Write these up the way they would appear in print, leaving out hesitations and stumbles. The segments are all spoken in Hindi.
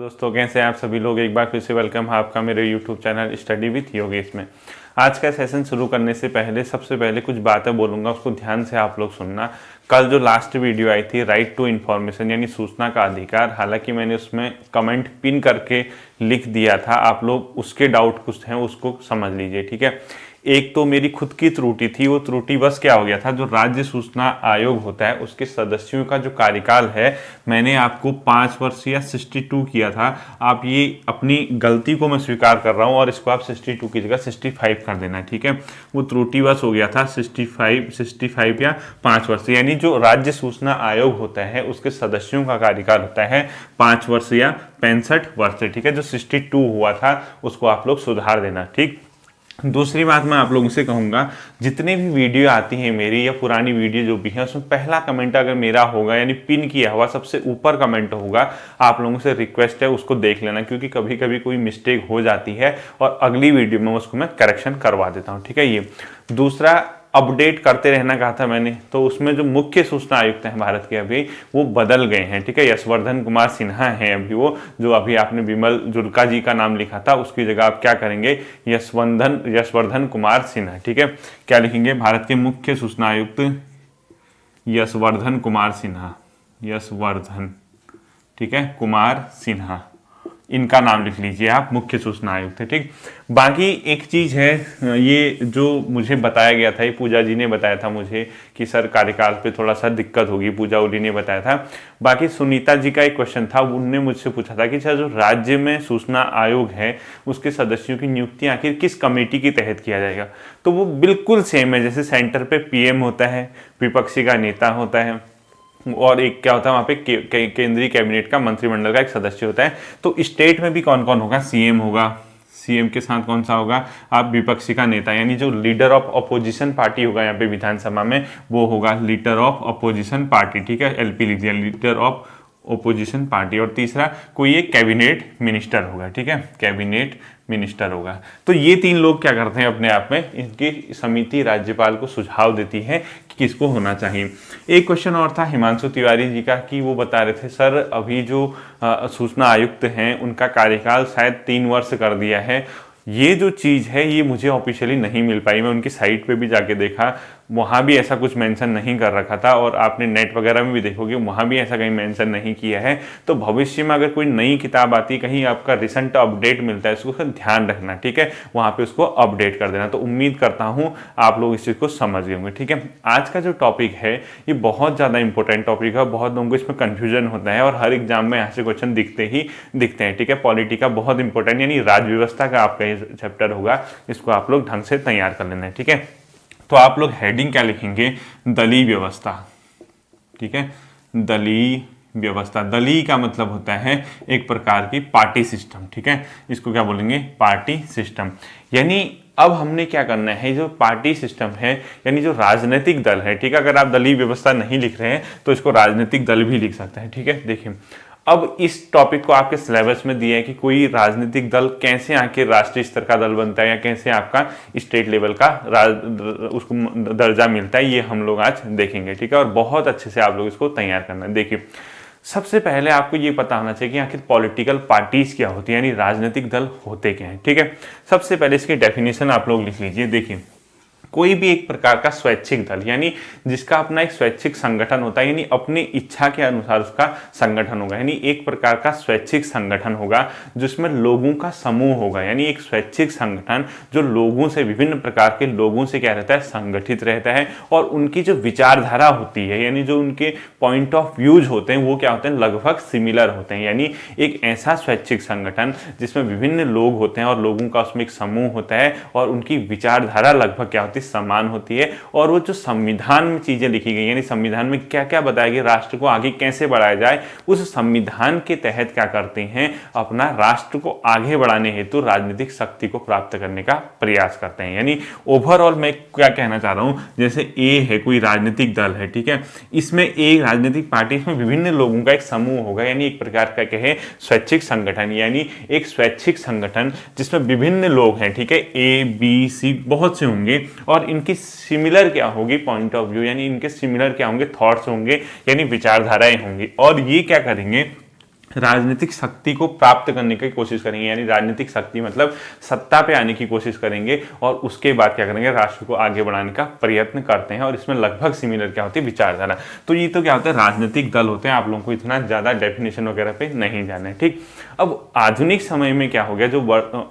दोस्तों कैसे हैं आप सभी लोग। एक बार फिर से वेलकम है आपका मेरे YouTube channel study with Yogesh में। आज का सेशन शुरू करने से पहले सबसे पहले कुछ बातें बोलूँगा, उसको ध्यान से आप लोग सुनना। कल जो लास्ट वीडियो आई थी राइट टू इन्फॉर्मेशन यानी सूचना का अधिकार, हालांकि मैंने उसमें कमेंट पिन करके लिख दिया था, आप लोग उसके डाउट कुछ हैं उसको समझ लीजिए, ठीक है। एक तो मेरी खुद की त्रुटि थी, वो त्रुटि बस क्या हो गया था, जो राज्य सूचना आयोग होता है उसके सदस्यों का जो कार्यकाल है मैंने आपको 5 वर्ष या 62 किया था। आप ये अपनी गलती को मैं स्वीकार कर रहा हूँ और इसको आप 62 की जगह 65 कर देना, ठीक है। वो त्रुटि बस हो गया था 65 या 5 वर्ष, यानी जो राज्य सूचना आयोग होता है उसके सदस्यों का कार्यकाल होता है 5 वर्ष या 65 वर्ष, ठीक है। जो 62 हुआ था उसको आप लोग सुधार देना, ठीक। दूसरी बात मैं आप लोगों से कहूँगा, जितने भी वीडियो आती हैं मेरी या पुरानी वीडियो जो भी है उसमें पहला कमेंट अगर मेरा होगा यानी पिन किया हुआ सबसे ऊपर कमेंट होगा, आप लोगों से रिक्वेस्ट है उसको देख लेना, क्योंकि कभी कभी कोई मिस्टेक हो जाती है और अगली वीडियो में उसको मैं करेक्शन करवा देता हूँ, ठीक है। ये दूसरा, अपडेट करते रहना कहा था मैंने, तो उसमें जो मुख्य सूचना आयुक्त हैं भारत के अभी वो बदल गए हैं, ठीक है। यशवर्धन कुमार सिन्हा हैं अभी, वो जो अभी आपने विमल जुल्का जी का नाम लिखा था उसकी जगह आप क्या करेंगे, यशवर्धन कुमार सिन्हा, ठीक है। क्या लिखेंगे, भारत के मुख्य सूचना आयुक्त यशवर्धन कुमार सिन्हा, यशवर्धन, ठीक है, कुमार सिन्हा, इनका नाम लिख लीजिए आप, मुख्य सूचना आयुक्त है, ठीक। बाकी एक चीज़ है, ये जो मुझे बताया गया था, ये पूजा जी ने बताया था मुझे कि सर कार्यकाल पे थोड़ा सा दिक्कत होगी, पूजा ओली ने बताया था। बाकी सुनीता जी का एक क्वेश्चन था, उनने मुझसे पूछा था कि सर जो राज्य में सूचना आयोग है उसके सदस्यों की नियुक्ति आखिर किस कमेटी के तहत किया जाएगा। तो वो बिल्कुल सेम है, जैसे सेंटर पे पीएम होता है, विपक्षी का नेता होता है और एक क्या होता है वहाँ पे केंद्रीय कैबिनेट का मंत्रिमंडल का एक सदस्य होता है। तो स्टेट में भी कौन कौन होगा, सीएम होगा, सीएम के साथ कौन सा होगा, आप विपक्षी का नेता यानी जो लीडर ऑफ अपोजिशन पार्टी होगा यहाँ पे विधानसभा में वो होगा लीडर ऑफ अपोजिशन पार्टी, ठीक है, एलपी लिख दिया, लीडर ऑफ ओपोजिशन पार्टी। और तीसरा कोई एक कैबिनेट मिनिस्टर होगा, ठीक है, कैबिनेट मिनिस्टर होगा। तो ये तीन लोग क्या करते हैं अपने आप में, इनकी समिति राज्यपाल को सुझाव देती है कि किसको होना चाहिए। एक क्वेश्चन और था हिमांशु तिवारी जी का कि वो बता रहे थे सर अभी जो सूचना आयुक्त हैं उनका कार्यकाल शायद 3 वर्ष कर दिया है। ये जो चीज़ है ये मुझे ऑफिशियली नहीं मिल पाई, मैं उनकी साइट पे भी जाके देखा, वहाँ भी ऐसा कुछ मेंशन नहीं कर रखा था और आपने नेट वगैरह में भी देखोगे वहाँ भी ऐसा कहीं मेंशन नहीं किया है। तो भविष्य में अगर कोई नई किताब आती, कहीं आपका रिसेंट अपडेट मिलता है उसको ध्यान रखना, ठीक है, वहाँ पे उसको अपडेट कर देना। तो उम्मीद करता हूँ आप लोग इस चीज़ को समझ गए होंगे, ठीक है। आज का जो टॉपिक है ये बहुत ज़्यादा इंपॉर्टेंट टॉपिक है, बहुत लोगों को इसमें कन्फ्यूजन होता है और हर एग्जाम में यहाँ से क्वेश्चन दिखते हैं, ठीक है। पॉलिटी का बहुत इंपॉर्टेंट यानी राज्य व्यवस्था का आपका ये चैप्टर होगा, इसको आप लोग ढंग से तैयार कर लेना है, ठीक है। तो आप लोग हेडिंग क्या लिखेंगे, दलीय व्यवस्था, ठीक है, दलीय व्यवस्था। दलीय का मतलब होता है एक प्रकार की पार्टी सिस्टम, ठीक है, इसको क्या बोलेंगे, पार्टी सिस्टम। यानी अब हमने क्या करना है, जो पार्टी सिस्टम है यानी जो राजनीतिक दल है, ठीक है, अगर आप दलीय व्यवस्था नहीं लिख रहे हैं तो इसको राजनीतिक दल भी लिख सकते हैं, ठीक है। देखिए अब इस टॉपिक को आपके सिलेबस में दिया है कि कोई राजनीतिक दल कैसे आके राष्ट्रीय स्तर का दल बनता है या कैसे आपका स्टेट लेवल का उसको दर्जा मिलता है, ये हम लोग आज देखेंगे, ठीक है। और बहुत अच्छे से आप लोग इसको तैयार करना है। देखिए सबसे पहले आपको ये पता होना चाहिए कि आखिर पॉलिटिकल पार्टीज क्या होती है यानी राजनीतिक दल होते क्या हैं, ठीक है। सबसे पहले इसकी डेफिनेशन आप लोग लिख लीजिए। देखिए कोई भी एक प्रकार का स्वैच्छिक दल यानी जिसका अपना एक स्वैच्छिक संगठन होता है, यानी अपनी इच्छा के अनुसार उसका संगठन होगा, यानी एक प्रकार का स्वैच्छिक संगठन होगा जिसमें लोगों का समूह होगा, यानी एक स्वैच्छिक संगठन जो लोगों से, विभिन्न प्रकार के लोगों से क्या रहता है, संगठित रहता है और उनकी जो विचारधारा होती है यानी जो उनके पॉइंट ऑफ व्यूज होते हैं वो क्या होते हैं, लगभग सिमिलर होते हैं। यानी एक ऐसा स्वैच्छिक संगठन जिसमें विभिन्न लोग होते हैं और लोगों का उसमें एक समूह होता है और उनकी विचारधारा लगभग क्या होती है, समान होती है। और वो जो संविधान में चीजें लिखी गई यानी संविधान में क्या क्या बताया गया, राष्ट्र को आगे कैसे बढ़ाया जाए, उस संविधान के तहत क्या करते हैं, अपना राष्ट्र को आगे बढ़ाने हेतु राजनीतिक शक्ति को प्राप्त करने का प्रयास करते हैं। यानी ओवरऑल मैं क्या कहना चाह रहा हूं, जैसे ए है कोई राजनीतिक दल है, ठीक है, इसमें एक राजनीतिक पार्टी, इसमें विभिन्न लोगों का एक समूह होगा यानी एक प्रकार का कहे स्वैच्छिक संगठन, यानी एक स्वैच्छिक संगठन जिसमें विभिन्न लोग हैं, ठीक है, ए बी सी बहुत से होंगे और इनकी सिमिलर क्या होगी, पॉइंट ऑफ व्यू, यानी इनके सिमिलर क्या होंगे, थॉट्स होंगे यानी विचारधाराएं होंगी। और ये क्या करेंगे, राजनीतिक शक्ति को प्राप्त करने की कोशिश करेंगे, यानी राजनीतिक शक्ति मतलब सत्ता पे आने की कोशिश करेंगे और उसके बाद क्या करेंगे, राष्ट्र को आगे बढ़ाने का प्रयत्न करते हैं। और इसमें लगभग सिमिलर क्या होती है, विचारधारा। तो ये तो क्या होता है, राजनीतिक दल होते हैं। आप लोगों को इतना ज्यादा डेफिनेशन वगैरह पे नहीं जाना है, ठीक। अब आधुनिक समय में क्या हो गया, जो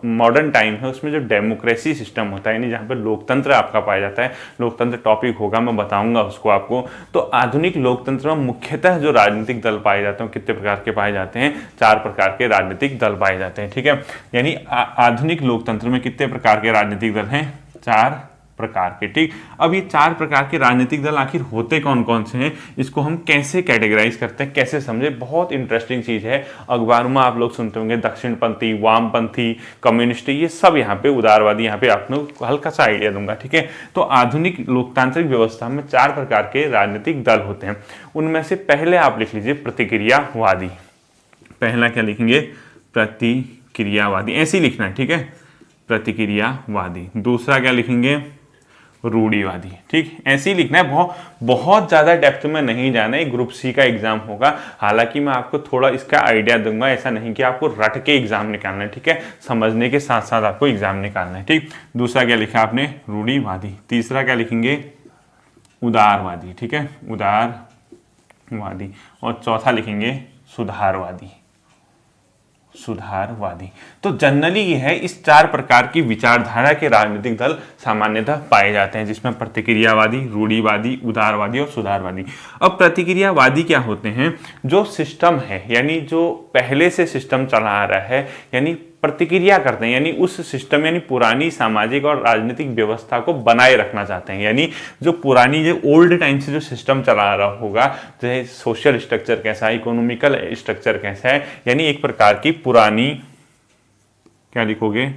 मॉडर्न टाइम है उसमें जो डेमोक्रेसी सिस्टम होता है, यानी जहाँ पर लोकतंत्र आपका पाया जाता है, लोकतंत्र टॉपिक होगा, मैं बताऊंगा उसको आपको। तो आधुनिक लोकतंत्र में मुख्यतः जो राजनीतिक दल पाए जाते हैं कितने प्रकार के पाए जाते हैं, 4 प्रकार के राजनीतिक दल पाए जाते हैं, ठीक है। यानी आधुनिक लोकतंत्र में कितने प्रकार के राजनीतिक दल हैं, 4 प्रकार के, ठीक। अब ये 4 प्रकार के राजनीतिक दल आखिर होते कौन कौन से हैं, इसको हम कैसे कैटेगराइज करते हैं, कैसे समझे, बहुत इंटरेस्टिंग चीज है। अखबारों में आप लोग सुनते होंगे दक्षिणपंथी, वामपंथी, कम्युनिस्ट, ये सब यहाँ पे, उदारवादी, यहाँ पे आप लोग हल्का सा आइडिया दूंगा, ठीक है। तो आधुनिक लोकतांत्रिक व्यवस्था में 4 प्रकार के राजनीतिक दल होते हैं। उनमें से पहले आप लिख लीजिए प्रतिक्रियावादी। पहला क्या लिखेंगे, प्रतिक्रियावादी, ऐसे ही लिखना है, ठीक है, प्रतिक्रियावादी। दूसरा क्या लिखेंगे, रूढ़िवादी, ठीक, ऐसे ही लिखना है। बहुत ज्यादा डेप्थ में नहीं जाना है, ग्रुप सी का एग्जाम होगा। हालांकि मैं आपको थोड़ा इसका आइडिया दूंगा, ऐसा नहीं कि आपको रट के एग्जाम निकालना है, ठीक है, समझने के साथ साथ आपको एग्जाम निकालना है, ठीक। दूसरा क्या लिखा आपने, रूढ़िवादी। तीसरा क्या लिखेंगे, उदारवादी, ठीक है, उदारवादी। और चौथा लिखेंगे सुधारवादी, सुधारवादी। तो जनरली ये है, इस 4 प्रकार की विचारधारा के राजनीतिक दल सामान्यतः पाए जाते हैं, जिसमें प्रतिक्रियावादी, रूढ़िवादी, उदारवादी और सुधारवादी। अब प्रतिक्रियावादी क्या होते हैं, जो सिस्टम है, यानी जो पहले से सिस्टम चला आ रहा है, यानी प्रतिक्रिया करते हैं, यानी उस सिस्टम, यानी पुरानी सामाजिक और राजनीतिक व्यवस्था को बनाए रखना चाहते हैं। यानी जो पुरानी, जो ओल्ड टाइम से जो सिस्टम चला आ रहा होगा, जैसे सोशल स्ट्रक्चर कैसा है, इकोनॉमिकल स्ट्रक्चर कैसा है, यानी एक प्रकार की पुरानी, क्या लिखोगे,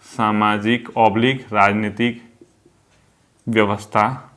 सामाजिक ऑब्लिक राजनीतिक व्यवस्था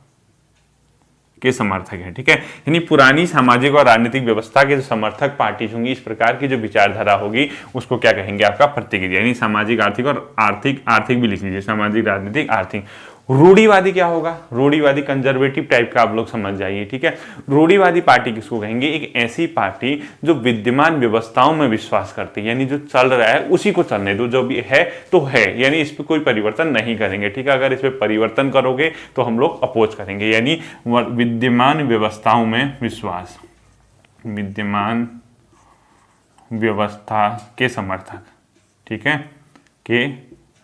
के समर्थक है, ठीक है। यानी पुरानी सामाजिक और राजनीतिक व्यवस्था के जो समर्थक पार्टी होंगी, इस प्रकार की जो विचारधारा होगी, उसको क्या कहेंगे, आपका प्रतिक्रिया, यानी सामाजिक आर्थिक और आर्थिक भी लिख लीजिए, सामाजिक राजनीतिक आर्थिक। रूढ़िवादी क्या होगा, रूढ़िवादी कंजर्वेटिव टाइप का आप लोग समझ जाइए, ठीक है। रूढ़िवादी पार्टी किसको कहेंगे, एक ऐसी पार्टी जो विद्यमान व्यवस्थाओं में विश्वास करती है, यानी जो चल रहा है उसी को चलने दो, जो भी है तो है, यानी इस पर कोई परिवर्तन नहीं करेंगे, ठीक है। अगर इस पर परिवर्तन करोगे तो हम लोग अपोज करेंगे, यानी विद्यमान व्यवस्थाओं में विश्वास, विद्यमान व्यवस्था के समर्थक, ठीक है, के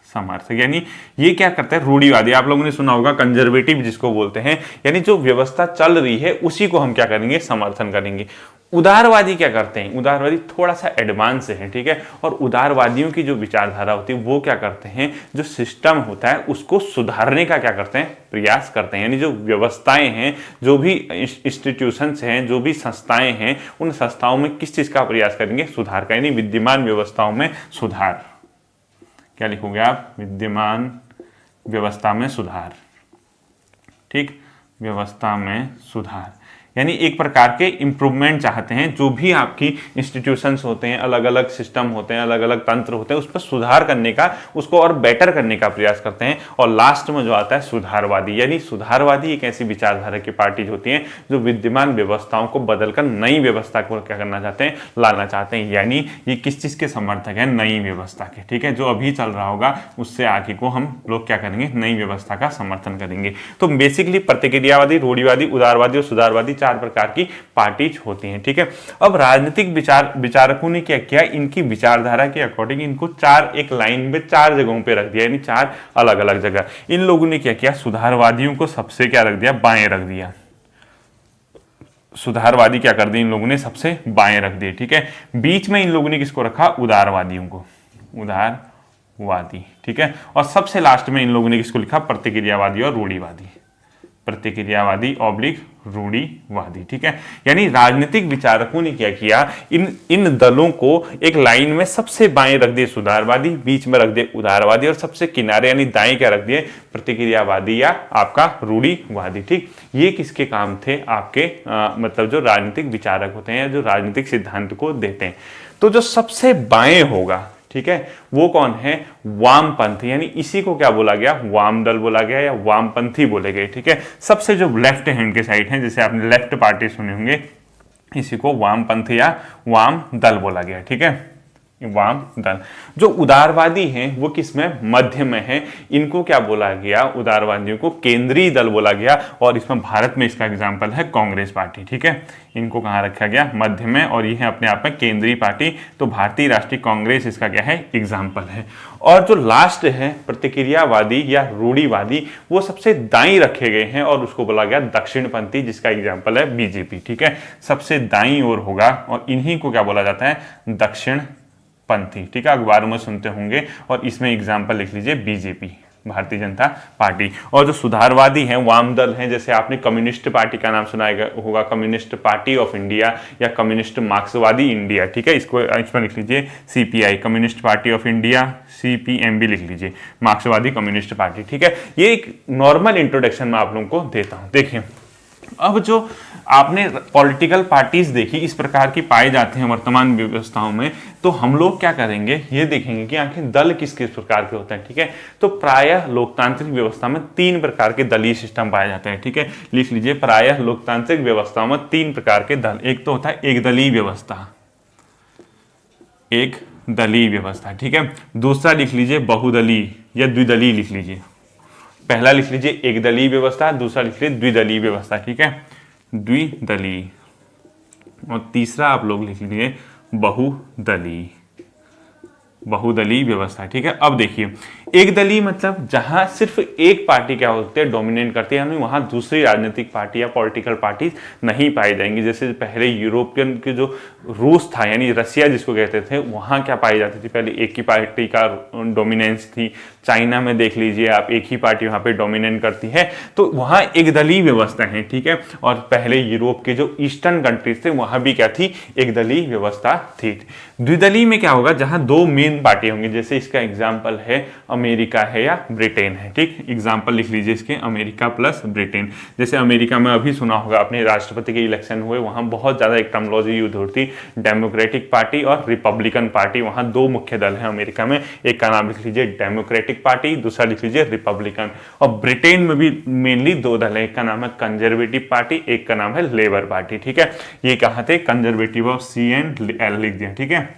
समर्थक। यानी ये क्या करता है, रूढ़िवादी, आप लोगों ने सुना होगा कंजर्वेटिव जिसको बोलते हैं, यानी जो व्यवस्था चल रही है उसी को हम क्या करेंगे, समर्थन करेंगे। उदारवादी क्या करते हैं, उदारवादी थोड़ा सा एडवांस है, ठीक है। और उदारवादियों की जो विचारधारा होती है वो क्या करते हैं, जो सिस्टम होता है उसको सुधारने का क्या करते हैं, प्रयास करते हैं। यानी जो व्यवस्थाएं हैं, जो भी इंस्टीट्यूशंस हैं, जो भी संस्थाएं हैं, उन संस्थाओं में किस चीज का प्रयास करेंगे, सुधार का, यानी विद्यमान व्यवस्थाओं में सुधार। क्या लिखोगे आप, विद्यमान व्यवस्था में सुधार, ठीक, व्यवस्था में सुधार। यानी एक प्रकार के इंप्रूवमेंट चाहते हैं, जो भी आपकी इंस्टीट्यूशंस होते हैं, अलग अलग सिस्टम होते हैं, अलग अलग तंत्र होते हैं, उस पर सुधार करने का, उसको और बेटर करने का प्रयास करते हैं। और लास्ट में जो आता है सुधारवादी, यानी सुधारवादी एक ऐसी विचारधारा की पार्टी होती है जो विद्यमान व्यवस्थाओं को बदलकर नई व्यवस्था को क्या करना चाहते हैं, लाना चाहते हैं। यानी ये किस चीज के समर्थक है, नई व्यवस्था के, ठीक है। जो अभी चल रहा होगा उससे आगे को हम लोग क्या करेंगे, नई व्यवस्था का समर्थन करेंगे। तो बेसिकली प्रतिक्रियावादी, रूढ़िवादी, उदारवादी और सुधारवादी 4 प्रकार की पार्टीज होती हैं, ठीक है। अब राजनीतिक विचारकों ने क्या किया, इनकी विचारधारा के अकॉर्डिंग इनको 4 एक लाइन में 4 जगहों पे रख दिया, यानी 4 अलग अलग जगह। इन लोगों ने क्या किया, सुधारवादियों को सबसे क्या रख दिया, बाएं रख दिया। सुधारवादी क्या कर दिए, इन लोगों ने सबसे बाएं रख दिए, ठीक है। बीच में इन लोगों ने किसको रखा, उदारवादियों को, उदारवादी, ठीक है। और सबसे लास्ट में इन लोगों ने किसको लिखा, प्रतिक्रियावादी और रूढ़िवादी, प्रतिक्रियावादी ऑब्लिक रूढ़िवादी, ठीक है। यानी राजनीतिक विचारकों ने क्या किया, इन दलों को एक लाइन में सबसे बाएं रख दिए सुधारवादी, बीच में रख दिए उदारवादी और सबसे किनारे यानी दाएं क्या रख दिए, प्रतिक्रियावादी या आपका रूढ़िवादी, ठीक। ये किसके काम थे, आपके मतलब जो राजनीतिक विचारक होते हैं, जो राजनीतिक सिद्धांत को देते हैं। तो जो सबसे बाएं होगा, ठीक है, वो कौन है, वामपंथी, यानी इसी को क्या बोला गया, वाम दल बोला गया या वामपंथी बोले गए, ठीक है। सबसे जो लेफ्ट हैंड के साइड है, जैसे आपने लेफ्ट पार्टी सुने होंगे, इसी को वामपंथ या वाम दल बोला गया। ठीक है, वाम दल। जो उदारवादी हैं वो किसमें, मध्य में है। इनको क्या बोला गया, उदारवादियों को केंद्रीय दल बोला गया। और इसमें भारत में इसका एग्जाम्पल है कांग्रेस पार्टी। ठीक है, इनको कहाँ रखा गया, मध्य में, और ये है अपने आप में केंद्रीय पार्टी। तो भारतीय राष्ट्रीय कांग्रेस इसका क्या है, एग्जाम्पल है। और जो लास्ट है प्रतिक्रियावादी या रूढ़िवादी, वो सबसे दाईं रखे गए हैं और उसको बोला गया दक्षिणपंथी, जिसका एग्जाम्पल है बीजेपी। ठीक है, सबसे दाईं ओर होगा और इन्हीं को क्या बोला जाता है, दक्षिण पंथी। ठीक है, अखबारों में सुनते होंगे। और इसमें एग्जाम्पल लिख लीजिए बीजेपी, भारतीय जनता पार्टी। और जो सुधारवादी हैं, वाम दल हैं, जैसे आपने कम्युनिस्ट पार्टी का नाम सुना होगा, कम्युनिस्ट पार्टी ऑफ इंडिया या कम्युनिस्ट मार्क्सवादी इंडिया। ठीक है, इसको इसमें लिख लीजिए CPI, communist party of India, CPM भी लिख लीजिए, मार्क्सवादी कम्युनिस्ट पार्टी। ठीक है, ये एक नॉर्मल इंट्रोडक्शन में आप लोगों को देता हूं। देखिए, अब जो आपने पॉलिटिकल पार्टीज देखी इस प्रकार की पाए जाते हैं वर्तमान व्यवस्थाओं में, तो हम लोग क्या करेंगे, ये देखेंगे कि आखिर दल किस किस प्रकार के होते हैं। ठीक है, तो प्रायः लोकतांत्रिक व्यवस्था में 3 प्रकार के दलीय सिस्टम पाए जाते हैं। ठीक है, लिख लीजिए, प्रायः लोकतांत्रिक व्यवस्थाओं में 3 प्रकार के दल। एक तो होता है एक दलीय व्यवस्था, एक दलीय व्यवस्था। ठीक है, दूसरा लिख लीजिए बहुदलीय या द्विदलीय लिख लीजिए। पहला लिख लीजिए एक दलीय व्यवस्था, दूसरा लिख लीजिए द्विदलीय व्यवस्था। ठीक है, द्विदलीय। और तीसरा आप लोग लिख लीजिए बहुदलीय, बहुदलीय व्यवस्था। ठीक है, अब देखिए, एक दलीय मतलब जहां सिर्फ एक पार्टी क्या होती है, डोमिनेट करती है, वहां दूसरी राजनीतिक पार्टी या पॉलिटिकल पार्टी नहीं पाई जाएंगी। जैसे पहले यूरोपियन के जो रूस था, यानी रसिया जिसको कहते थे, वहां क्या पाई जाती थी, पहले एक ही पार्टी का डोमिनेंस थी। चाइना में देख लीजिए आप, एक ही पार्टी वहां पे डोमिनेट करती है, तो वहां एक दलीय व्यवस्था है। ठीक है, और पहले यूरोप के जो ईस्टर्न कंट्रीज थे वहां भी क्या थी, एक दलीय व्यवस्था थी। द्विदलीय में क्या होगा, जहां 2 मेन पार्टी होंगी। जैसे इसका एग्जाम्पल है अमेरिका है या ब्रिटेन है। ठीक, एग्जाम्पल लिख लीजिए इसके, अमेरिका प्लस ब्रिटेन। जैसे अमेरिका में अभी सुना होगा अपने, राष्ट्रपति के इलेक्शन हुए, वहां बहुत ज्यादा एक टर्मोलॉजी यूज होती, डेमोक्रेटिक पार्टी और रिपब्लिकन पार्टी। वहां 2 मुख्य दल हैं अमेरिका में, एक का नाम लिख लीजिए डेमोक्रेटिक पार्टी, दूसरा लिख लीजिए रिपब्लिकन। और ब्रिटेन में भी मेनली 2 दल है, एक का नाम है कंजर्वेटिव पार्टी, एक का नाम है लेबर पार्टी। ठीक है, ये कहा थे कंजर्वेटिव ऑफ CNL लिख दिया। ठीक है,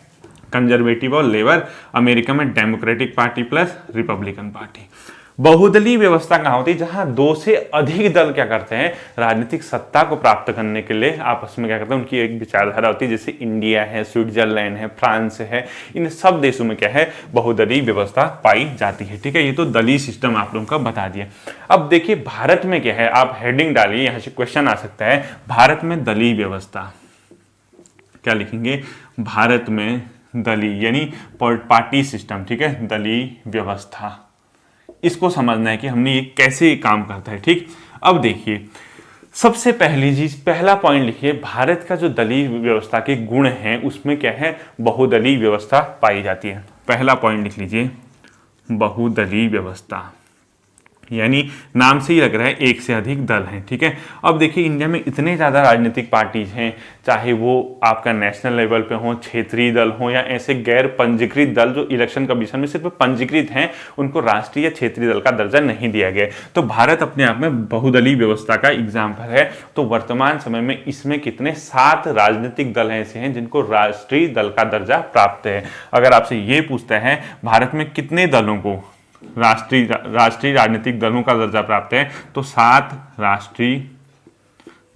कंजर्वेटिव और लेबर। अमेरिका में democratic party plus Republican party. बहुदलीय व्यवस्था कहां होती है, जहां 2 से अधिक दल क्या करते हैं, राजनीतिक सत्ता को प्राप्त करने के लिए आपस में क्या करते हैं, उनकी एक विचारधारा होती है। जैसे इंडिया है, स्विट्जरलैंड है, फ्रांस है, इन सब देशों में क्या है, बहुदलीय व्यवस्था पाई जाती है। ठीक है, ये तो दलीय सिस्टम आप लोगों का बता दिया। अब देखिए भारत में क्या है, आप हेडिंग डालिए, यहां से क्वेश्चन आ सकता है, भारत में दलीय व्यवस्था क्या लिखेंगे, भारत में दलीय यानी पार्टी सिस्टम। ठीक है, दलीय व्यवस्था, इसको समझना है कि हमने ये कैसे काम करता है। ठीक, अब देखिए, सबसे पहली चीज, पहला पॉइंट लिखिए, भारत का जो दलीय व्यवस्था के गुण हैं उसमें क्या है, बहुदलीय व्यवस्था पाई जाती है। पहला पॉइंट लिख लीजिए, बहुदलीय व्यवस्था, यानी नाम से ही लग रहा है एक से अधिक दल हैं। ठीक है, अब देखिए इंडिया में इतने ज़्यादा राजनीतिक पार्टीज हैं, चाहे वो आपका नेशनल लेवल पे हो, क्षेत्रीय दल हो, या ऐसे गैर पंजीकृत दल जो इलेक्शन कमीशन में सिर्फ पंजीकृत हैं, उनको राष्ट्रीय या क्षेत्रीय दल का दर्जा नहीं दिया गया। तो भारत अपने आप में बहुदलीय व्यवस्था का एग्जाम्पल है। तो वर्तमान समय में इसमें कितने 7 राजनीतिक दल ऐसे हैं जिनको राष्ट्रीय दल का दर्जा प्राप्त है। अगर आपसे ये पूछता है भारत में कितने दलों को राष्ट्रीय राजनीतिक दलों का दर्जा प्राप्त है, तो 7 राष्ट्रीय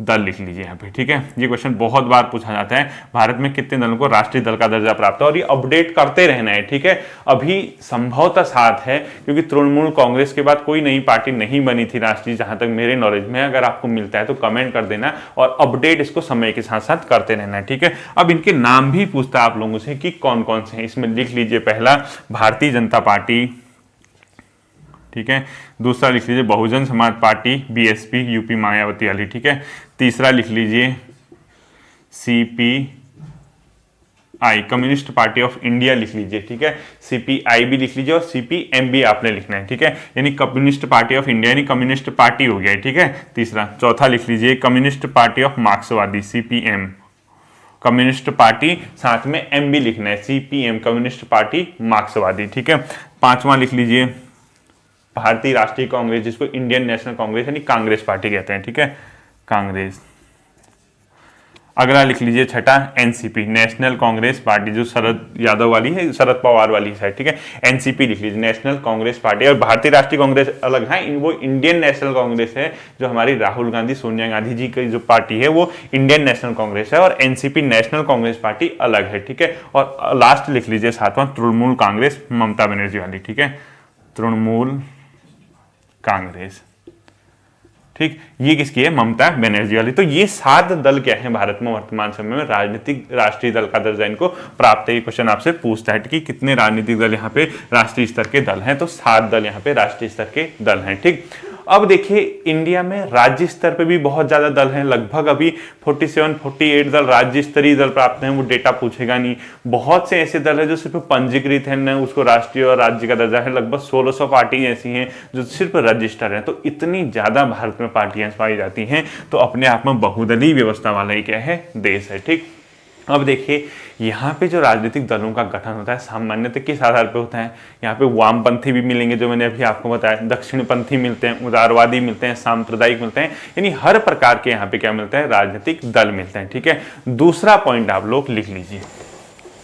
दल लिख लीजिए यहाँ पे। ठीक है, ये क्वेश्चन बहुत बार पूछा जाता है, भारत में कितने दलों को राष्ट्रीय दल का दर्जा प्राप्त है, और ये अपडेट करते रहना है। ठीक है, अभी संभवतः 7 है, क्योंकि तृणमूल कांग्रेस के बाद कोई नई पार्टी नहीं बनी थी राष्ट्रीय, जहां तक मेरे नॉलेज में। अगर आपको मिलता है तो कमेंट कर देना, और अपडेट इसको समय के साथ साथ करते रहना है। ठीक है, अब इनके नाम भी पूछता है आप लोगों से कि कौन कौन से हैं। इसमें लिख लीजिए, पहला भारतीय जनता पार्टी, ठीक है, दूसरा लिख लीजिए Bahujan Samaj party, BSP, UP Mayawati वाली। ठीक है, तीसरा लिख लीजिए CPI, communist party of India लिख लीजिए। ठीक है, CPI भी लिख लीजिए, और CPM भी आपने लिखना है। ठीक है, यानी कम्युनिस्ट पार्टी ऑफ इंडिया यानी कम्युनिस्ट पार्टी हो गया है। ठीक है, तीसरा। चौथा लिख लीजिए कम्युनिस्ट पार्टी ऑफ मार्क्सवादी, CPM, कम्युनिस्ट पार्टी, साथ में M भी लिखना है, CPM, कम्युनिस्ट पार्टी मार्क्सवादी। ठीक है, पांचवा लिख लीजिए भारतीय राष्ट्रीय कांग्रेस, जिसको इंडियन नेशनल कांग्रेस यानी कांग्रेस पार्टी कहते हैं। ठीक है, कांग्रेस। अगला लिख लीजिए छठा एनसीपी, नेशनल कांग्रेस पार्टी, जो शरद यादव वाली है, शरद पवार वाली है, ठीक है। एनसीपी लिख लीजिए, नेशनल कांग्रेस पार्टी। और भारतीय राष्ट्रीय कांग्रेस अलग है, वो इंडियन नेशनल कांग्रेस है, जो हमारी राहुल गांधी सोनिया गांधी जी की जो पार्टी है वो इंडियन नेशनल कांग्रेस है, और एनसीपी नेशनल कांग्रेस पार्टी अलग है, ठीक है। और लास्ट लिख लीजिए सातवां तृणमूल कांग्रेस, ममता बनर्जी वाली, ठीक है, तृणमूल कांग्रेस, ठीक। ये किसकी है? ममता बनर्जी वाली। तो ये 7 दल क्या है भारत में वर्तमान समय में राजनीतिक राष्ट्रीय दल का दर्जा इनको प्राप्त है। ये क्वेश्चन आपसे पूछता है कि कितने राजनीतिक दल यहाँ पे राष्ट्रीय स्तर के दल हैं, तो 7 दल यहाँ पे राष्ट्रीय स्तर के दल हैं, ठीक। अब देखिए इंडिया में राज्य स्तर पे भी बहुत ज्यादा दल हैं, लगभग अभी 47-48 दल राज्य स्तरीय दल प्राप्त हैं। वो डेटा पूछेगा नहीं। बहुत से ऐसे दल हैं जो सिर्फ पंजीकृत हैं, न उसको राष्ट्रीय और राज्य का दर्जा है। लगभग 1600 पार्टी ऐसी हैं जो सिर्फ रजिस्टर हैं। तो इतनी ज्यादा भारत में पार्टियां पाई जाती हैं, तो अपने आप में बहुदलीय व्यवस्था वाला ही क्या है? देश है, ठीक। अब देखिए यहाँ पे जो राजनीतिक दलों का गठन होता है सामान्यतः किस आधार पे होता है? यहाँ पे वामपंथी भी मिलेंगे, जो मैंने अभी आपको बताया, दक्षिणपंथी मिलते हैं, उदारवादी मिलते हैं, सांप्रदायिक मिलते हैं, यानी हर प्रकार के यहाँ पे क्या मिलता है? राजनीतिक दल मिलते हैं, ठीक है। दूसरा पॉइंट आप लोग लिख लीजिए,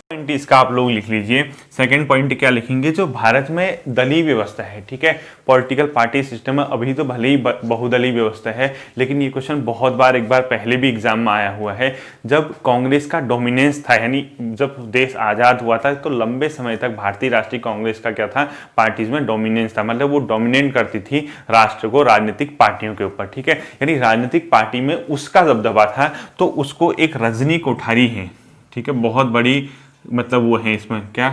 पॉइंट इसका आप लोग लिख लीजिए। सेकंड पॉइंट क्या लिखेंगे? जो भारत में दलीय व्यवस्था है, ठीक है, पॉलिटिकल पार्टी सिस्टम में अभी तो भले ही बहुदलीय व्यवस्था है, लेकिन ये क्वेश्चन बहुत बार, एक बार पहले भी एग्जाम में आया हुआ है। जब कांग्रेस का डोमिनेंस था, यानी जब देश आजाद हुआ था, तो लंबे समय तक भारतीय राष्ट्रीय कांग्रेस का क्या था? पार्टीज में डोमिनेंस था, मतलब वो डोमिनेट करती थी राष्ट्र को राजनीतिक पार्टियों के ऊपर, ठीक है। यानी राजनीतिक पार्टी में उसका दबदबा था, तो उसको एक रजनी कोठारी है, ठीक है, बहुत बड़ी, मतलब वो है इसमें क्या,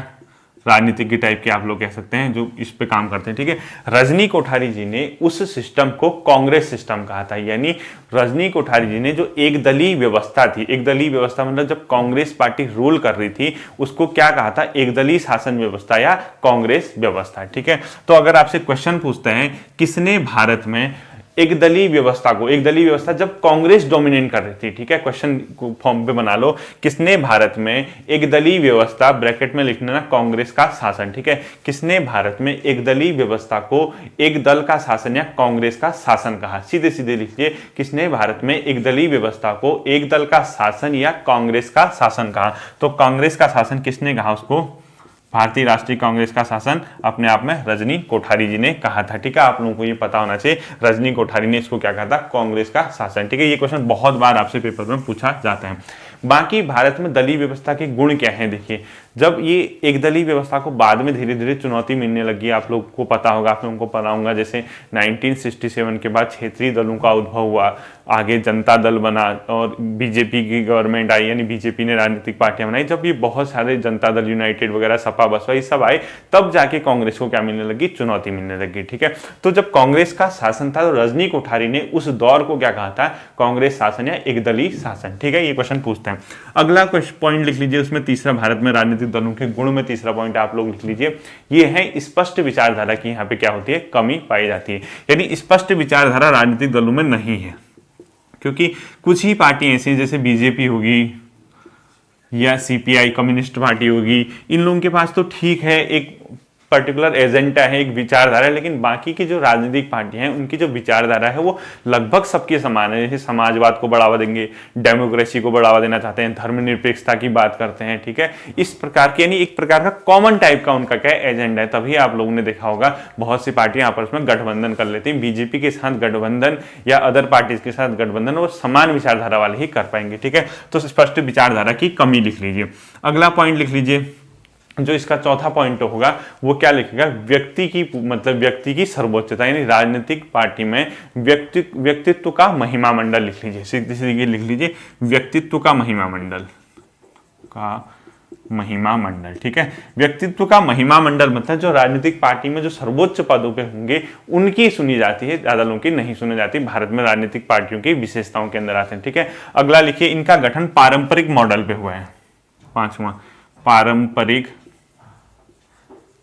राजनीतिक की टाइप के आप लोग कह सकते हैं, जो इस पे काम करते हैं, ठीक है। रजनी कोठारी जी ने उस सिस्टम को कांग्रेस सिस्टम कहा था। यानी रजनी कोठारी जी ने जो एक दलीय व्यवस्था थी, एक दलीय व्यवस्था मतलब जब कांग्रेस पार्टी रूल कर रही थी, उसको क्या कहा था? एक दलीय शासन व्यवस्था या कांग्रेस व्यवस्था, ठीक है। तो अगर आपसे क्वेश्चन पूछते हैं किसने भारत में एक दलीय व्यवस्था को, एक दलीय व्यवस्था जब कांग्रेस डोमिनेट कर रही थी, ठीक है, क्वेश्चन फॉर्म पे बना लो, किसने भारत में एक दलीय व्यवस्था, ब्रैकेट में लिखना ना, कांग्रेस का शासन, ठीक है, किसने भारत में एक दलीय व्यवस्था को एक दल का शासन या कांग्रेस का शासन कहा? सीधे सीधे लिखिए, किसने भारत में एक दलीय व्यवस्था को एक दल का शासन या कांग्रेस का शासन कहा? तो कांग्रेस का शासन किसने कहा उसको? भारतीय राष्ट्रीय कांग्रेस का शासन अपने आप में रजनी कोठारी जी ने कहा था, ठीक है। आप लोगों को ये पता होना चाहिए, रजनी कोठारी ने इसको क्या कहा था? कांग्रेस का शासन, ठीक है। ये क्वेश्चन बहुत बार आपसे पेपर में पूछा जाता है। बाकी भारत में दलीय व्यवस्था के गुण क्या हैं? देखिए, जब ये एक दलीय व्यवस्था को बाद में धीरे धीरे चुनौती मिलने लगी, आप लोग को पता होगा, आप लोगों को पता होगा, जैसे 1967 के बाद क्षेत्रीय दलों का उद्भव हुआ, आगे जनता दल बना और बीजेपी की गवर्नमेंट आई, यानी बीजेपी ने राजनीतिक पार्टियां बनाई। जब ये बहुत सारे जनता दल यूनाइटेड वगैरह, सपा बसपा, ये सब आए, तब जाके कांग्रेस को क्या मिलने लगी? चुनौती मिलने लगी, ठीक है। तो जब कांग्रेस का शासन था, तो रजनी कोठारी ने उस दौर को क्या कहा था? कांग्रेस शासन या एक दलीय शासन, ठीक है। ये क्वेश्चन पूछते हैं। अगला पॉइंट लिख लीजिए, उसमें तीसरा, भारत में राजनीतिक दलों के गुण में तीसरा पॉइंट आप लोग लिख लीजिए, ये है स्पष्ट विचारधारा की यहाँ पे क्या होती है? कमी पाई जाती है। यानी स्पष्ट विचारधारा राजनीतिक दलों में नहीं है, क्योंकि कुछ ही पार्टी ऐसी हैं, जैसे बीजेपी होगी या सीपीआई कम्युनिस्ट पार्टी होगी, इन लोगों के पास तो ठीक है, एक पर्टिकुलर एजेंडा है, एक विचारधारा है, लेकिन बाकी की जो राजनीतिक पार्टियां हैं उनकी जो विचारधारा है वो लगभग सबके समान है। जैसे समाजवाद को बढ़ावा देंगे, डेमोक्रेसी को बढ़ावा देना चाहते हैं, धर्मनिरपेक्षता की बात करते हैं, ठीक है। इस प्रकार की, यानी एक प्रकार का कॉमन टाइप का उनका क्या एजेंडा है। तभी आप लोगों ने देखा होगा बहुत सी पार्टियां आपस में गठबंधन कर लेती हैं। बीजेपी के साथ गठबंधन या अदर पार्टीज के साथ गठबंधन वो समान विचारधारा वाले ही कर पाएंगे, ठीक है। तो स्पष्ट विचारधारा की कमी लिख लीजिए। अगला पॉइंट लिख लीजिए, जो इसका चौथा पॉइंट होगा वो क्या लिखेगा? व्यक्ति की, मतलब व्यक्ति की सर्वोच्चता, यानी राजनीतिक पार्टी में व्यक्तित्व का महिमा मंडल लिख लीजिए, सीधी सीधी लिख लीजिए, व्यक्तित्व का महिमा मंडल महिमा मंडल, ठीक है। व्यक्तित्व का महिमा मंडल मतलब जो राजनीतिक पार्टी में जो सर्वोच्च पदों पे होंगे उनकी सुनी जाती है, ज्यादा लोगों की नहीं सुनी जाती। भारत में राजनीतिक पार्टियों की विशेषताओं के अंदर आते हैं, ठीक है। अगला लिखिए, इनका गठन पारंपरिक मॉडल पे हुआ है। पांचवा, पारंपरिक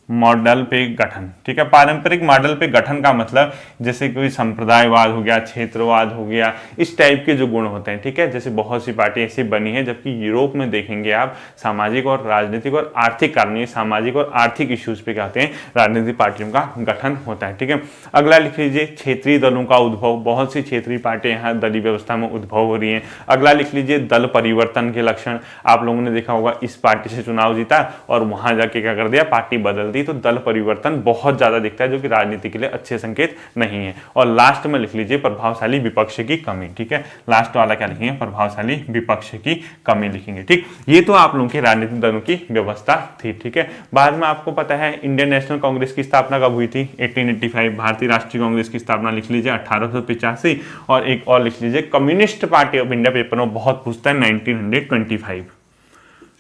मॉडल पे गठन। ठीक है, पारंपरिक मॉडल पे गठन का मतलब जैसे कोई संप्रदायवाद हो गया, क्षेत्रवाद हो गया, इस टाइप के जो गुण होते हैं। ठीक है, जैसे बहुत सी पार्टी ऐसी बनी है, जबकि यूरोप में देखेंगे आप सामाजिक और राजनीतिक और आर्थिक कारणों, सामाजिक और आर्थिक इश्यूज पे कहते हैं राजनीतिक पार्टियों का गठन होता है। ठीक है, अगला लिख लीजिए क्षेत्रीय दलों का उद्भव। बहुत सी क्षेत्रीय पार्टियां यहाँ दलीय व्यवस्था में उद्भव हो रही हैं। अगला लिख लीजिए दल परिवर्तन के लक्षण। आप लोगों ने देखा होगा इस पार्टी से चुनाव जीता और वहां जाके क्या कर दिया, पार्टी बदल दी, तो दल परिवर्तन बहुत ज्यादा दिखता है, जो कि राजनीति के लिए अच्छे संकेत नहीं है। और लास्ट में लिख लीजिए प्रभावशाली विपक्ष की कमी। ठीक है, लास्ट वाला क्या लिखेंगे, प्रभावशाली विपक्ष की कमी लिखेंगे। ठीक, ये तो आप लोगों के राजनीतिक दलों की व्यवस्था थी। ठीक है, बाद में आपको पता है इंडियन नेशनल कांग्रेस की स्थापना कब हुई थी, 1885। भारतीय राष्ट्रीय कांग्रेस की स्थापना लिख लीजिए 1885। और एक और लिख लीजिए communist party of India, paper में बहुत पूछता है, 1925।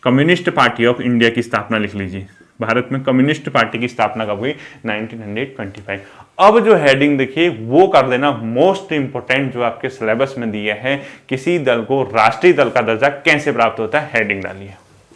कम्युनिस्ट पार्टी ऑफ इंडिया की स्थापना लिख लीजिए, भारत में कम्युनिस्ट पार्टी की स्थापना कब हुई, 1925। अब जो हेडिंग देखिए वो कर देना मोस्ट इंपोर्टेंट, जो आपके सिलेबस में दिया है, किसी दल को राष्ट्रीय दल का दर्जा कैसे प्राप्त होता है, हेडिंग डालिए।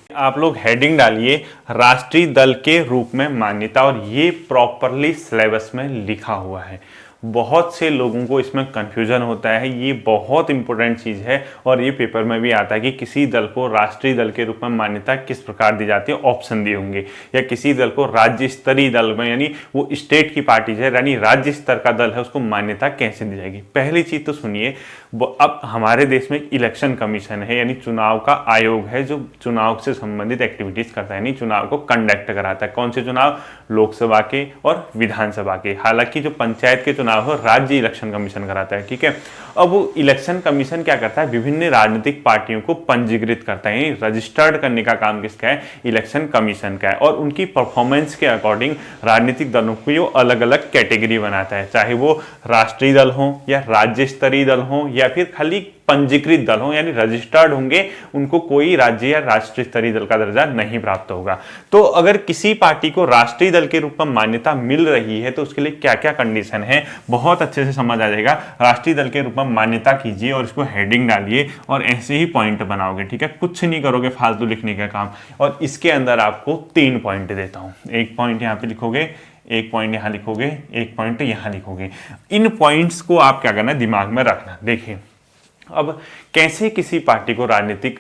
आप लोग हेडिंग डालिए राष्ट्रीय दल के रूप में मान्यता, और ये प्रॉपरली सिलेबस में लिखा हुआ है। बहुत से लोगों को इसमें कंफ्यूजन होता है, ये बहुत इंपॉर्टेंट चीज़ है और ये पेपर में भी आता है कि किसी दल को राष्ट्रीय दल के रूप में मान्यता किस प्रकार दी जाती है, ऑप्शन दिए होंगे। या किसी दल को राज्य स्तरीय दल में, यानी वो स्टेट की पार्टी है, यानी राज्य स्तर का दल है, उसको मान्यता कैसे दी जाएगी। पहली चीज़ तो सुनिए, अब हमारे देश में इलेक्शन कमीशन है, यानी चुनाव का आयोग है, जो चुनाव से संबंधित एक्टिविटीज करता है, यानी चुनाव को कंडक्ट कराता है। कौन से चुनाव, लोकसभा के और विधानसभा के। हालांकि जो पंचायत के चुनाव हो राज्य इलेक्शन कमीशन कराता है। ठीक है, अब वो इलेक्शन कमीशन क्या करता है, विभिन्न राजनीतिक पार्टियों को पंजीकृत करता है, यानी रजिस्टर्ड करने का काम किसका है, इलेक्शन कमीशन का है। और उनकी परफॉर्मेंस के अकॉर्डिंग राजनीतिक दलों को वो अलग अलग कैटेगरी बनाता है, चाहे वो राष्ट्रीय दल हो या राज्य स्तरीय दल हो या फिर खाली पंजीकृत दल हो, यानी रजिस्टर्ड होंगे, उनको कोई राज्य या राष्ट्रीय स्तरीय दल का दर्जा नहीं प्राप्त होगा। तो अगर किसी पार्टी को राष्ट्रीय दल के रूप में मान्यता मिल रही है तो उसके लिए क्या क्या कंडीशन है, बहुत अच्छे से समझ आ जाएगा। राष्ट्रीय दल के रूप में मान्यता कीजिए और इसको हेडिंग डालिए और ऐसे ही पॉइंट बनाओगे। ठीक है, कुछ नहीं करोगे फालतू लिखने का काम। और इसके अंदर आपको 3 पॉइंट देता हूं, एक पॉइंट यहाँ पे लिखोगे, एक पॉइंट यहां लिखोगे, एक पॉइंट यहां लिखोगे। इन पॉइंट्स को आप क्या करना, दिमाग में रखना। देखिए अब कैसे किसी पार्टी को राजनीतिक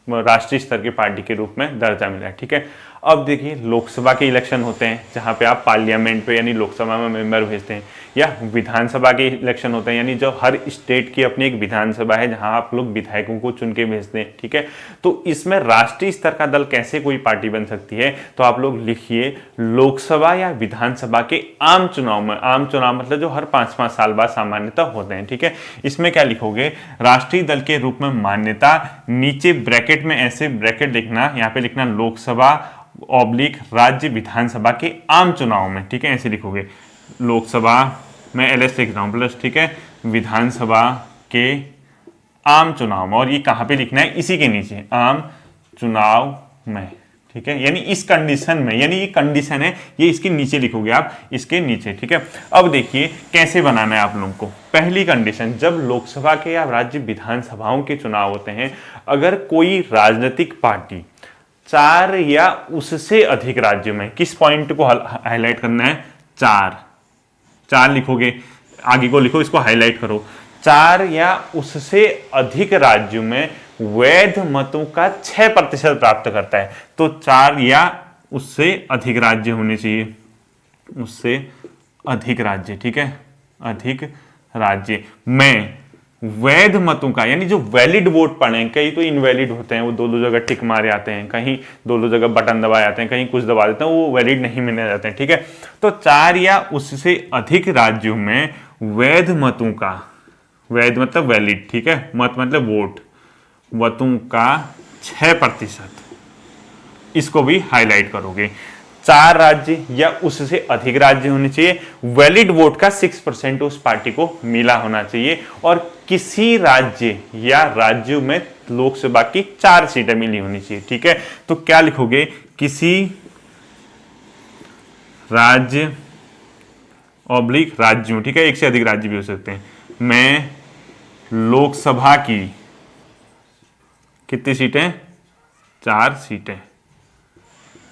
राष्ट्रीय स्तर की पार्टी के रूप में दर्जा मिला है। ठीक है, अब देखिए लोकसभा के इलेक्शन होते हैं जहां पे आप पार्लियामेंट पे यानी लोकसभा में मेंबर भेजते हैं, या विधानसभा के इलेक्शन होते हैं, यानी जो हर स्टेट की अपनी एक विधानसभा है जहां आप लोग विधायकों को चुन के भेजते हैं। ठीक है, तो इसमें राष्ट्रीय स्तर का दल कैसे कोई पार्टी बन सकती है, तो आप लोग लिखिए लोकसभा या विधानसभा के आम चुनाव में, आम चुनाव मतलब जो हर 5-5 साल बाद सामान्यतः होते हैं। ठीक है, इसमें क्या लिखोगे, राष्ट्रीय दल के रूप में मान्यता, नीचे ब्रैकेट में ऐसे ब्रैकेट लिखना, यहाँ पे लिखना लोकसभा ऑब्लिक राज्य विधानसभा के आम चुनाव में। ठीक है, ऐसे लिखोगे लोकसभा में एलएस लिख रहा हूं प्लस, ठीक है, विधानसभा के आम चुनाव में, और ये कहां पे लिखना है, इसी के नीचे आम चुनाव में। ठीक है, यानी इस कंडीशन में, यानी ये कंडीशन है, ये इसके नीचे लिखोगे आप, इसके नीचे। ठीक है, अब देखिए कैसे बनाना है आप लोगों को। पहली कंडीशन, जब लोकसभा के या राज्य विधानसभाओं के चुनाव होते हैं, अगर कोई राजनीतिक पार्टी 4 या उससे अधिक राज्यों में, किस पॉइंट को हाईलाइट करना है, 4 लिखोगे, आगे को लिखो, इसको हाईलाइट करो, 4 या उससे अधिक राज्यों में वैध मतों का 6% प्राप्त करता है। तो 4 या उससे अधिक राज्य होने चाहिए, उससे अधिक राज्य। ठीक है, अधिक राज्य में वैध मतों का, यानी जो वैलिड वोट पड़े, कई तो इनवैलिड होते हैं, वो दो जगह टिक मारे आते हैं, कहीं दो जगह बटन दबाए जाते हैं, कहीं कुछ दबा देते हैं, वो वैलिड नहीं मिलने जाते हैं। ठीक है, तो 4 या उससे अधिक राज्यों में वैध मतों का, वैध मतलब वैलिड, ठीक है, मत मतलब वोट, मतों का 6%, इसको भी हाईलाइट करोगे। 4 राज्य या उससे अधिक राज्य होने चाहिए, वैलिड वोट का 6% उस पार्टी को मिला होना चाहिए, और किसी राज्य या राज्यों में लोकसभा की 4 सीटें मिली होनी चाहिए। ठीक है, तो क्या लिखोगे, किसी राज्य ऑब्लिक राज्यों, ठीक है, एक से अधिक राज्य भी हो सकते हैं, में लोकसभा की कितनी सीटें, 4 सीटें,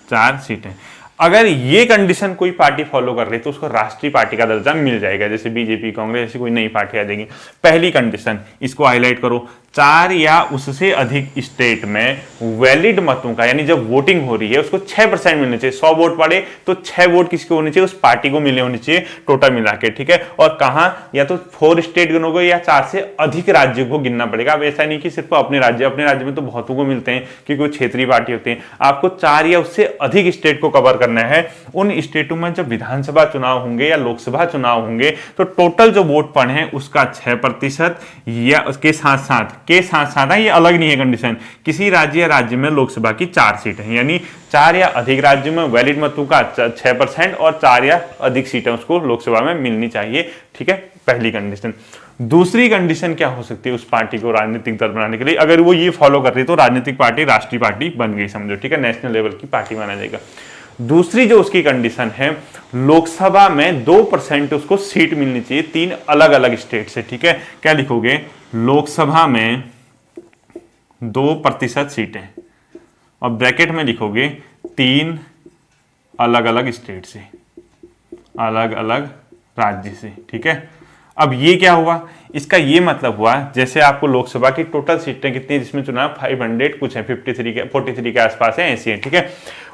4 सीटें। अगर ये कंडीशन कोई पार्टी फॉलो कर रही है तो उसको राष्ट्रीय पार्टी का दर्जा मिल जाएगा, जैसे बीजेपी, कांग्रेस, ऐसी कोई नई पार्टी आ जाएगी। पहली कंडीशन, इसको हाईलाइट करो, 4 या उससे अधिक स्टेट में वैलिड मतों का, यानी जब वोटिंग हो रही है उसको 6% मिलने चाहिए। 100 वोट पड़े तो 6 वोट किसके होने चाहिए, उस पार्टी को मिले होने चाहिए टोटल मिला के, ठीक है। और कहां, या तो 4 स्टेट गिनोगे या 4 से अधिक राज्यों को गिनना पड़ेगा। अब ऐसा नहीं कि सिर्फ अपने राज्य में तो बहुतों को मिलते हैं क्योंकि वो क्षेत्रीय पार्टी होती है। आपको 4 या उससे अधिक स्टेट को कवर करना है। उन स्टेटों में जब विधानसभा चुनाव होंगे या लोकसभा चुनाव होंगे तो टोटल जो वोट पड़े हैं उसका 6% या उसके साथ साथ है, ये अलग नहीं है कंडीशन, किसी राज्य या राज्य में लोकसभा की 4 सीटें हैं, यानी 4 या अधिक राज्यों में वैलिड मतों का 6% और 4 या अधिक सीटें उसको लोकसभा में मिलनी चाहिए, ठीक है, पहली कंडीशन। दूसरी कंडीशन क्या हो सकती है उस पार्टी को राजनीतिक दल बनाने के लिए, अगर वो ये फॉलो कर रही है तो राजनीतिक पार्टी राष्ट्रीय पार्टी बन गई समझो, ठीक है, नेशनल लेवल की पार्टी माना जाएगा। दूसरी जो उसकी कंडीशन है, लोकसभा में 2% उसको सीट मिलनी चाहिए 3 अलग अलग स्टेट से, ठीक है। क्या लिखोगे, लोकसभा में 2% सीटें और ब्रैकेट में लिखोगे 3 अलग अलग स्टेट से, अलग अलग राज्य से, ठीक है। अब ये क्या हुआ, इसका ये मतलब हुआ जैसे आपको लोकसभा की टोटल सीटें कितनी, जिसमें चुनाव 500 कुछ है, 43 के आसपास है, ऐसी है, ठीक है।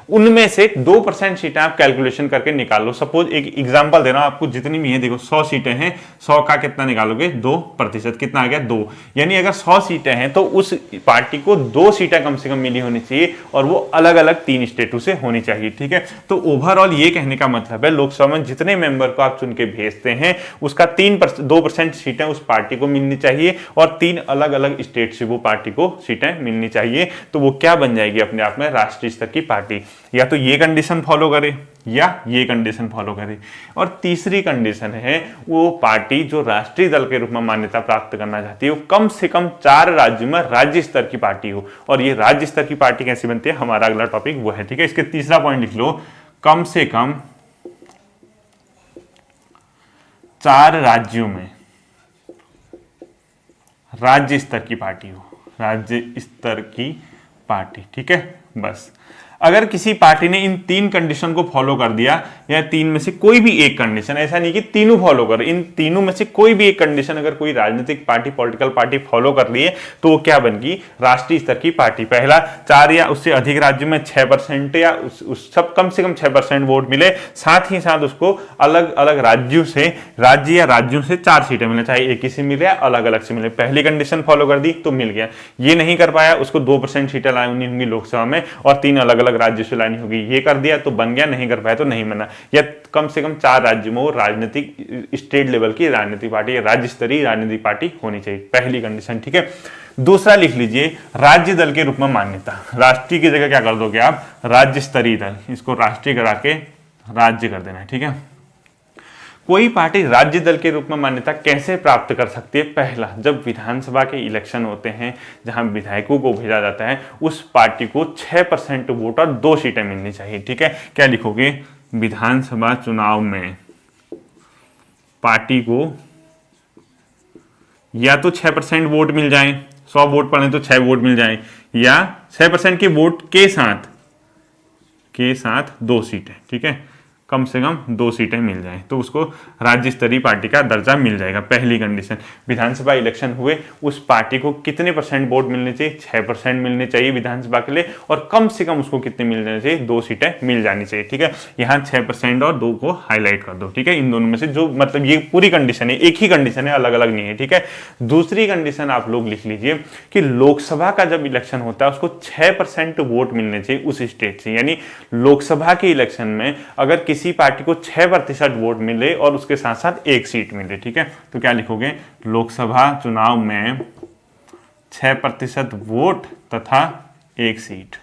उनमें से 2% सीटें आप कैलकुलेशन करके निकाल लो। सपोज एक एग्जांपल दे रहा हूं आपको, जितनी भी है देखो 100 सीटें हैं, 100 का कितना निकालोगे, 2%, कितना आ गया 2, यानी अगर 100 सीटें हैं तो उस पार्टी को 2 सीटें कम से कम मिली होनी चाहिए और वो अलग अलग 3 स्टेटों से होनी चाहिए, ठीक है। तो ओवरऑल ये कहने का मतलब है लोकसभा में जितने मेंबर को आप चुन के भेजते हैं उसका 2% सीटें उस पार्टी को मिलनी चाहिए और 3 अलग अलग स्टेट से वो पार्टी को सीटें मिलनी चाहिए, तो वो क्या बन जाएगी अपने आप में, राष्ट्रीय स्तर की पार्टी। या तो ये कंडीशन फॉलो करे या ये कंडीशन फॉलो करे। और तीसरी कंडीशन है, वो पार्टी जो राष्ट्रीय दल के रूप में मान्यता प्राप्त करना चाहती है वो कम से कम 4 राज्यों में राज्य स्तर की पार्टी हो। और ये राज्य स्तर की पार्टी कैसे बनती है, हमारा अगला टॉपिक वो है, ठीक है। इसके तीसरा पॉइंट लिख लो, कम से कम 4 राज्यों में राज्य स्तर की पार्टी हो, राज्य स्तर की पार्टी, ठीक है। बस अगर किसी पार्टी ने इन 3 कंडीशन को फॉलो कर दिया या 3 में से कोई भी एक कंडीशन, ऐसा नहीं कि तीनों फॉलो कर, इन तीनों में से कोई भी एक कंडीशन अगर कोई राजनीतिक पार्टी, पॉलिटिकल पार्टी फॉलो कर रही है तो वो क्या बन गई, राष्ट्रीय स्तर की पार्टी। पहला, 4 या उससे अधिक राज्यों में 6% या उस सब कम से कम 6% वोट मिले, साथ ही साथ उसको अलग अलग राज्यों से, राज्य या राज्यों से 4 सीटें मिले, चाहे एक ही से मिले या अलग अलग से मिले। पहली कंडीशन फॉलो कर दी तो मिल गया। ये नहीं कर पाया, उसको 2% सीटें लानी होंगी लोकसभा में और 3 अलग अलग राज्य से लानी होगी। ये कर दिया तो बन गया, नहीं कर पाया तो नहीं बना। या कम से कम 4 राज्यों में वो राजनीतिक स्टेट लेवल की राजनीतिक पार्टी या राज्य स्तरीय राजनीतिक पार्टी होनी चाहिए, पहली कंडीशन, ठीक है। दूसरा लिख लीजिए, राज्य दल के रूप में मान्यता। राष्ट्रीय की जगह क्या कर दोगे आप, राज्य स्तरीय दल, इसको राष्ट्रीय करा के राज्य कर देना है, ठीक है। कोई पार्टी राज्य दल के रूप में मान्यता कैसे प्राप्त कर सकती है, पहला, जब विधानसभा के इलेक्शन होते हैं जहां विधायकों को भेजा जाता है, उस पार्टी को 6% वोट और 2 सीटें मिलनी चाहिए, ठीक है। क्या लिखोगे, विधानसभा चुनाव में पार्टी को या तो 6% वोट मिल जाए, 100 वोट पड़े तो 6 वोट मिल जाए, या 6% के वोट के साथ 2 सीटें, ठीक है, कम से कम 2 सीटें मिल जाएं तो उसको राज्य स्तरीय पार्टी का दर्जा मिल जाएगा, पहली कंडीशन। विधानसभा इलेक्शन हुए, उस पार्टी को कितने % वोट मिलने चाहिए, 6% मिलने चाहिए विधानसभा के लिए, और कम से कम उसको कितने मिल जाने चाहिए, 2 सीटें मिल जानी चाहिए, ठीक है। यहाँ 6% और 2 को हाईलाइट कर दो, ठीक है। इन दोनों में से जो, मतलब ये पूरी कंडीशन है, एक ही कंडीशन है, अलग अलग नहीं है, ठीक है। दूसरी कंडीशन आप लोग लिख लीजिए कि लोकसभा का जब इलेक्शन होता है उसको 6% वोट मिलने चाहिए उस स्टेट से, यानी लोकसभा के इलेक्शन में अगर किसी पार्टी को 6% वोट मिले और उसके साथ साथ 1 सीट मिले, ठीक है, तो क्या लिखोगे, लोकसभा चुनाव में 6% वोट तथा 1 सीट,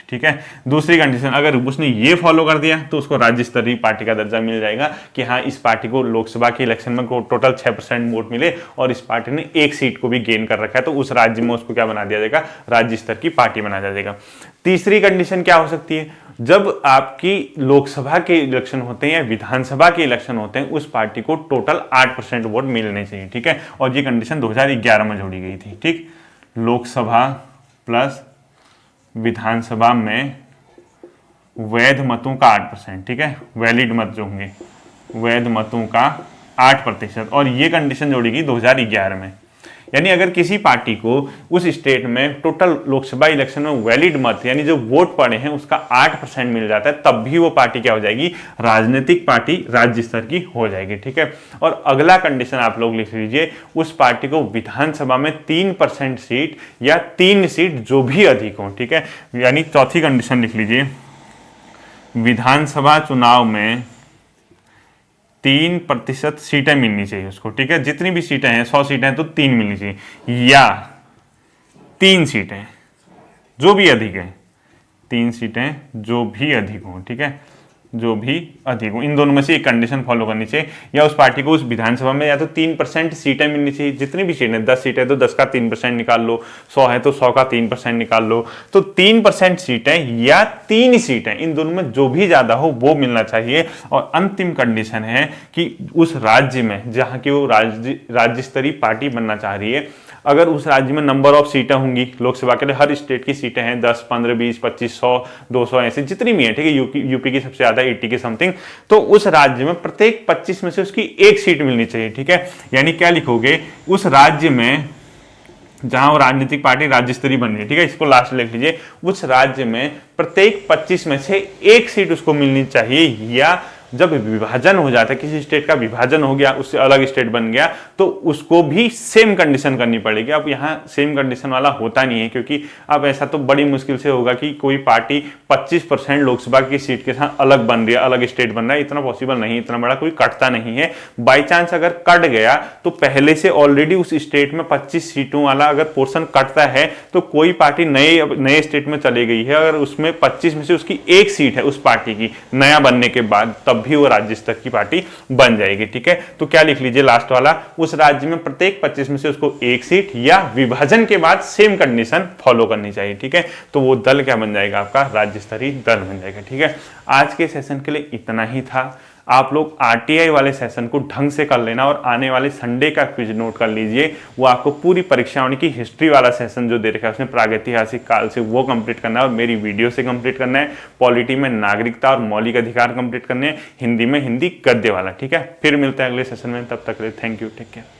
ठीक है। दूसरी कंडीशन, अगर उसने ये फॉलो कर दिया तो उसको राज्य स्तरीय पार्टी का दर्जा मिल जाएगा कि हाँ, इस पार्टी को लोकसभा के इलेक्शन में टोटल 6% वोट मिले और इस पार्टी ने 1 सीट को भी गेन कर रखा है, तो उस राज्य में उसको क्या बना दिया जाएगा, राज्य स्तर की पार्टी बना दिया जाएगा। तीसरी कंडीशन क्या हो सकती है, जब आपकी लोकसभा के इलेक्शन होते हैं या विधानसभा के इलेक्शन होते हैं, उस पार्टी को टोटल 8% वोट मिलने चाहिए, ठीक है। और ये कंडीशन 2011 में जोड़ी गई थी, ठीक। लोकसभा प्लस विधानसभा में वैध मतों का 8%, ठीक है, वैलिड मत जो होंगे, वैध मतों का 8%, और ये कंडीशन जोड़ी गई 2011 में। यानी अगर किसी पार्टी को उस स्टेट में टोटल लोकसभा इलेक्शन में वैलिड मत यानी जो वोट पड़े हैं उसका 8% मिल जाता है, तब भी वो पार्टी क्या हो जाएगी, राजनीतिक पार्टी राज्य स्तर की हो जाएगी, ठीक है। और अगला कंडीशन आप लोग लिख लीजिए, उस पार्टी को विधानसभा में 3% सीट या 3 सीट जो भी अधिक हो, ठीक है। यानी चौथी कंडीशन लिख लीजिए, विधानसभा चुनाव में 3% सीटें मिलनी चाहिए उसको, ठीक है। जितनी भी सीटें हैं, 100 सीटें हैं तो 3 मिलनी चाहिए, या 3 सीटें जो भी अधिक है, 3 सीटें जो भी अधिक हों, ठीक है, जो भी अधिक हो, इन दोनों में से एक कंडीशन फॉलो करनी चाहिए। या उस पार्टी को उस विधानसभा में या तो 3% सीटें मिलनी चाहिए, जितनी भी सीटें, 10 सीटें तो 10 का 3% निकाल लो, 100 है तो 100 का 3% निकाल लो, तो 3% सीटें या 3 सीटें, इन दोनों में जो भी ज्यादा हो वो मिलना चाहिए। और अंतिम कंडीशन है कि उस राज्य में जहां की वो राज्य स्तरीय पार्टी बनना चाह रही है, अगर उस राज्य में नंबर ऑफ सीटें होंगी लोकसभा के लिए, हर स्टेट की सीटें हैं 10, 15, 20, 25, 100, 200 ऐसे जितनी भी हैं, ठीक है, यूपी की सबसे ज्यादा 80 के समथिंग, तो उस राज्य में प्रत्येक 25 में से उसकी एक सीट मिलनी चाहिए, ठीक है। यानी क्या लिखोगे, उस राज्य में जहां वो राजनीतिक पार्टी राज्य स्तरीय बन रही है, ठीक है, इसको लास्ट लिख लीजिए, उस राज्य में प्रत्येक 25 में से एक सीट उसको मिलनी चाहिए, या जब विभाजन हो जाता है, किसी स्टेट का विभाजन हो गया, उससे अलग स्टेट बन गया, तो उसको भी सेम कंडीशन करनी पड़ेगी। अब यहाँ सेम कंडीशन वाला होता नहीं है, क्योंकि अब ऐसा तो बड़ी मुश्किल से होगा कि कोई पार्टी 25% लोकसभा की सीट के साथ अलग बन रही है, अलग स्टेट बन रहा है, इतना पॉसिबल नहीं, इतना बड़ा कोई कटता नहीं है। बाई चांस अगर कट गया तो पहले से ऑलरेडी उस स्टेट में 25 सीटों वाला अगर पोर्शन कटता है, तो कोई पार्टी नए स्टेट में चली गई है, अगर उसमें 25 में से उसकी एक सीट है उस पार्टी की नया बनने के बाद, तब भी वो राज्य स्तर की पार्टी बन जाएगी, ठीक है। तो क्या लिख लीजिए लास्ट वाला, उस राज्य में प्रत्येक 25 में से उसको एक सीट या विभाजन के बाद सेम कंडीशन फॉलो करनी चाहिए, ठीक है। तो वो दल क्या बन जाएगा, आपका राज्य स्तरीय दल बन जाएगा, ठीक है। आज के सेशन के लिए इतना ही था। आप लोग आरटीआई वाले सेशन को ढंग से कर लेना, और आने वाले संडे का क्विज नोट कर लीजिए, वो आपको पूरी परीक्षाओं की हिस्ट्री वाला सेशन जो दे रखा है उसमें प्रागैतिहासिक काल से, वो कंप्लीट करना है, और मेरी वीडियो से कंप्लीट करना है। पॉलिटी में नागरिकता और मौलिक अधिकार कंप्लीट करने हैं, हिंदी में हिंदी गद्य वाला, ठीक है। फिर मिलते हैं अगले सेशन में, तब तक के लिए थैंक यू, टेक केयर।